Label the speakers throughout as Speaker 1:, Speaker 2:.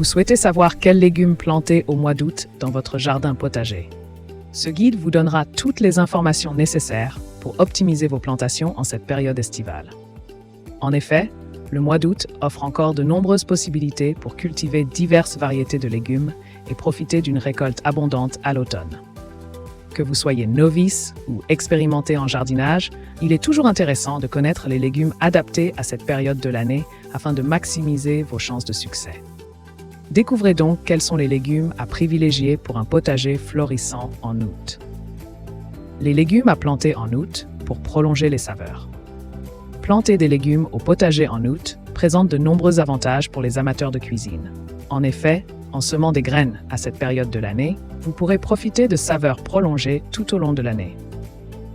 Speaker 1: Vous souhaitez savoir quels légumes planter au mois d'août dans votre jardin potager. Ce guide vous donnera toutes les informations nécessaires pour optimiser vos plantations en cette période estivale. En effet, le mois d'août offre encore de nombreuses possibilités pour cultiver diverses variétés de légumes et profiter d'une récolte abondante à l'automne. Que vous soyez novice ou expérimenté en jardinage, il est toujours intéressant de connaître les légumes adaptés à cette période de l'année afin de maximiser vos chances de succès. Découvrez donc quels sont les légumes à privilégier pour un potager florissant en août. Les légumes à planter en août pour prolonger les saveurs. Planter des légumes au potager en août présente de nombreux avantages pour les amateurs de cuisine. En effet, en semant des graines à cette période de l'année, vous pourrez profiter de saveurs prolongées tout au long de l'année.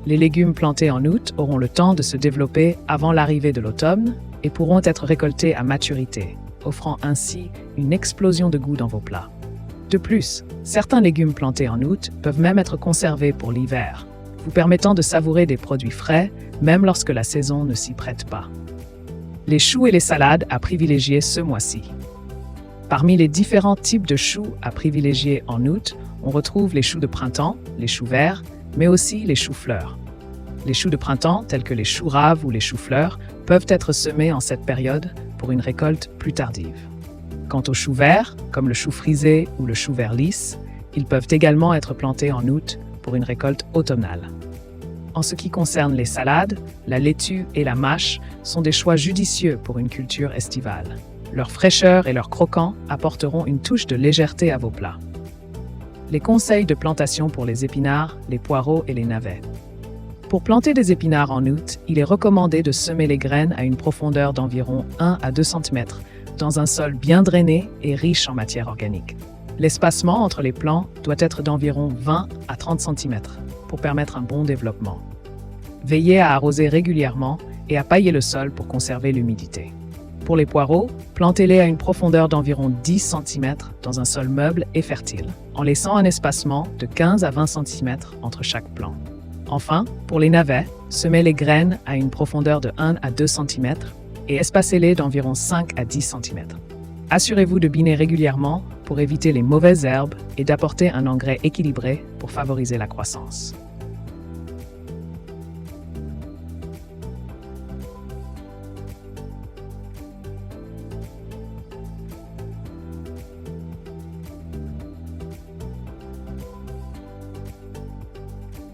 Speaker 1: Les légumes plantés en août auront le temps de se développer avant l'arrivée de l'automne et pourront être récoltés à maturité, offrant ainsi une explosion de goût dans vos plats. De plus, certains légumes plantés en août peuvent même être conservés pour l'hiver, vous permettant de savourer des produits frais même lorsque la saison ne s'y prête pas. Les choux et les salades à privilégier ce mois-ci. Parmi les différents types de choux à privilégier en août, on retrouve les choux de printemps, les choux verts, mais aussi les choux-fleurs. Les choux de printemps, tels que les choux raves ou les choux-fleurs, peuvent être semés en cette période pour une récolte plus tardive. Quant aux choux verts, comme le chou frisé ou le chou vert lisse, ils peuvent également être plantés en août pour une récolte automnale. En ce qui concerne les salades, la laitue et la mâche sont des choix judicieux pour une culture estivale. Leur fraîcheur et leur croquant apporteront une touche de légèreté à vos plats. Les conseils de plantation pour les épinards, les poireaux et les navets. Pour planter des épinards en août, il est recommandé de semer les graines à une profondeur d'environ 1 à 2 cm dans un sol bien drainé et riche en matière organique. L'espacement entre les plants doit être d'environ 20 à 30 cm pour permettre un bon développement. Veillez à arroser régulièrement et à pailler le sol pour conserver l'humidité. Pour les poireaux, plantez-les à une profondeur d'environ 10 cm dans un sol meuble et fertile, en laissant un espacement de 15 à 20 cm entre chaque plant. Enfin, pour les navets, semez les graines à une profondeur de 1 à 2 cm et espacez-les d'environ 5 à 10 cm. Assurez-vous de biner régulièrement pour éviter les mauvaises herbes et d'apporter un engrais équilibré pour favoriser la croissance.